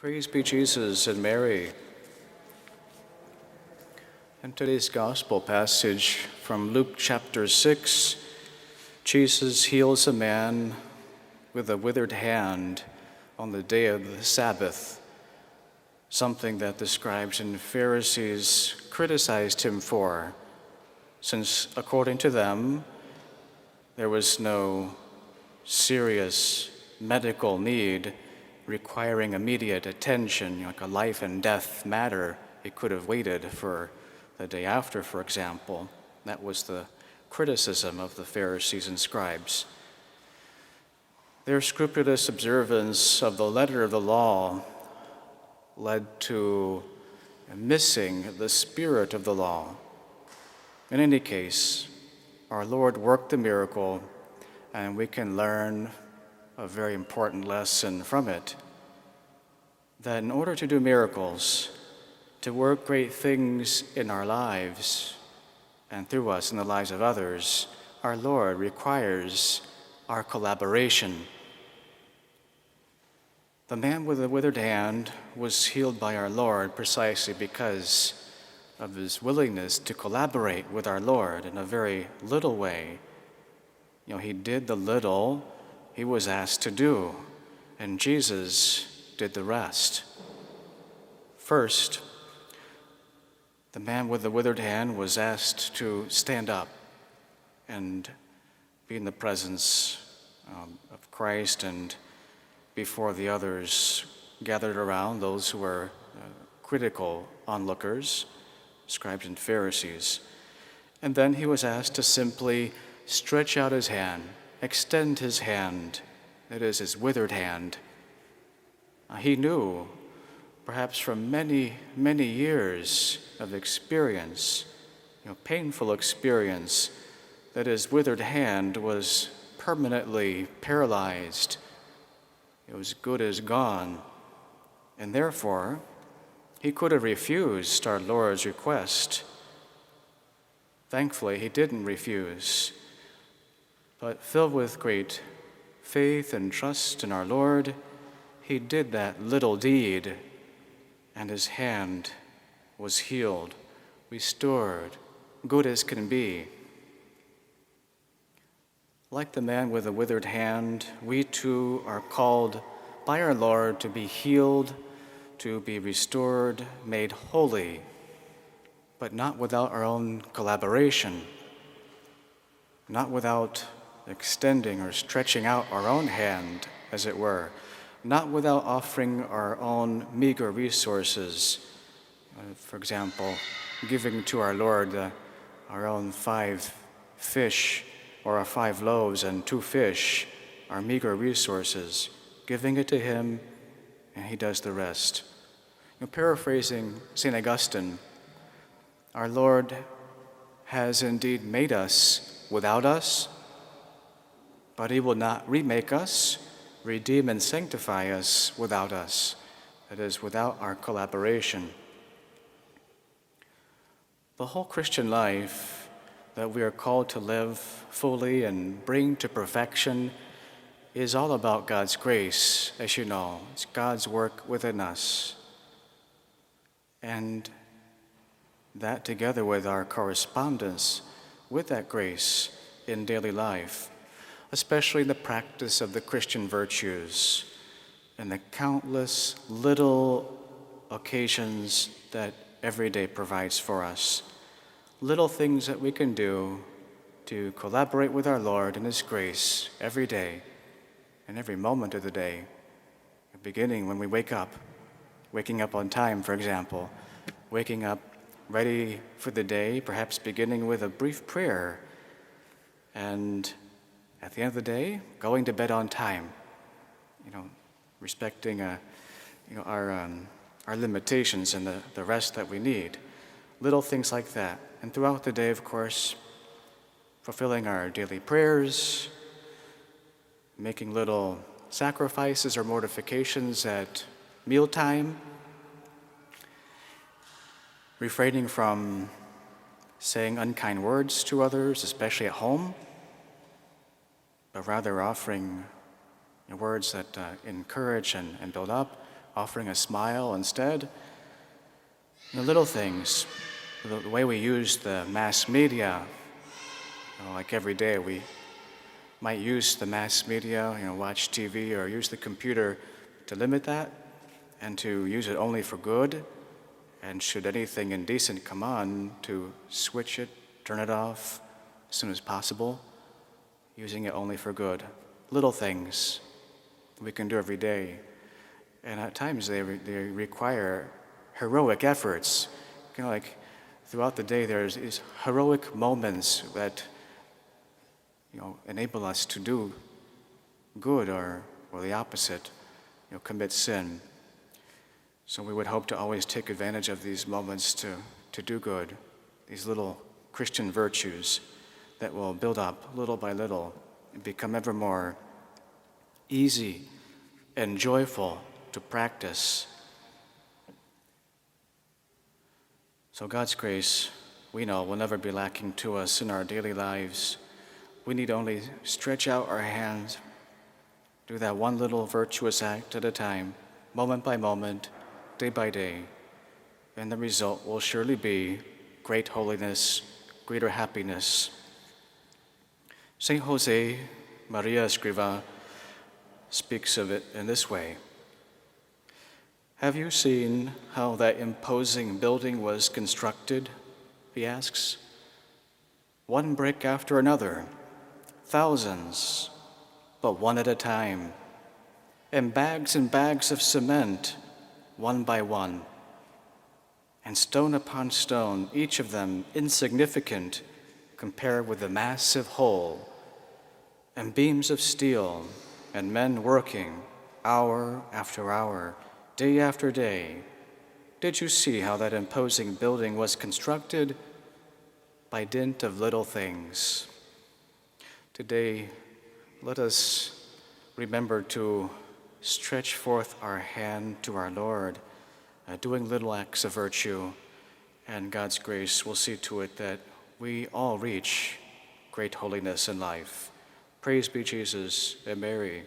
Praise be Jesus and Mary. In today's gospel passage from Luke chapter 6, Jesus heals a man with a withered hand on the day of the Sabbath, something that the scribes and Pharisees criticized him for, since according to them, there was no serious medical need requiring immediate attention, like a life and death matter. It could have waited for the day after, for example. That was the criticism of the Pharisees and scribes. Their scrupulous observance of the letter of the law led to missing the spirit of the law. In any case, our Lord worked the miracle, and we can learn a very important lesson from it, that in order to do miracles, to work great things in our lives and through us in the lives of others, our Lord requires our collaboration. The man with the withered hand was healed by our Lord precisely because of his willingness to collaborate with our Lord in a very little way. He did the little he was asked to do, and Jesus did the rest. First, the man with the withered hand was asked to stand up and be in the presence of Christ and before the others gathered around, those who were critical onlookers, scribes and Pharisees. And then he was asked to simply stretch out his hand, extend his hand, that is, his withered hand. He knew, perhaps from many, many years of experience, painful experience, that his withered hand was permanently paralyzed. It was good as gone. And therefore, he could have refused our Lord's request. Thankfully, he didn't refuse. But filled with great faith and trust in our Lord, he did that little deed, and his hand was healed, restored, good as can be. Like the man with the withered hand, we too are called by our Lord to be healed, to be restored, made holy, but not without our own collaboration, not without extending or stretching out our own hand, as it were, not without offering our own meager resources. For example, giving to our Lord our own 5 fish or our 5 loaves and 2 fish, our meager resources, giving it to him, and he does the rest. Paraphrasing St. Augustine, our Lord has indeed made us without us, but he will not remake us, redeem and sanctify us without us, that is, without our collaboration. The whole Christian life that we are called to live fully and bring to perfection is all about God's grace, as you know. It's God's work within us. And that together with our correspondence with that grace in daily life, especially the practice of the Christian virtues and the countless little occasions that every day provides for us. Little things that we can do to collaborate with our Lord in his grace every day and every moment of the day. Beginning when we wake up, waking up on time, for example, waking up ready for the day, perhaps beginning with a brief prayer, and at the end of the day, going to bed on time, respecting our limitations and the rest that we need. Little things like that. And throughout the day, of course, fulfilling our daily prayers, making little sacrifices or mortifications at mealtime, refraining from saying unkind words to others, especially at home, but rather offering words that encourage and build up, offering a smile instead. The little things, the way we use the mass media, like every day we might use the mass media, watch TV or use the computer, to limit that and to use it only for good. And should anything indecent come on, to switch it, turn it off as soon as possible, using it only for good. Little things we can do every day. And at times they require heroic efforts. Like throughout the day there's these heroic moments that enable us to do good or the opposite, commit sin. So we would hope to always take advantage of these moments to do good, these little Christian virtues that will build up little by little and become ever more easy and joyful to practice. So God's grace, we know, will never be lacking to us in our daily lives. We need only stretch out our hands, do that one little virtuous act at a time, moment by moment, day by day, and the result will surely be great holiness, greater happiness. Saint Jose Maria Escrivá speaks of it in this way. Have you seen how that imposing building was constructed? He asks. One brick after another, thousands, but one at a time, and bags of cement, one by one, and stone upon stone, each of them insignificant compared with the massive whole, and beams of steel, and men working hour after hour, day after day. Did you see how that imposing building was constructed? By dint of little things. Today, let us remember to stretch forth our hand to our Lord, doing little acts of virtue, and God's grace will see to it that we all reach great holiness in life. Praise be Jesus and Mary.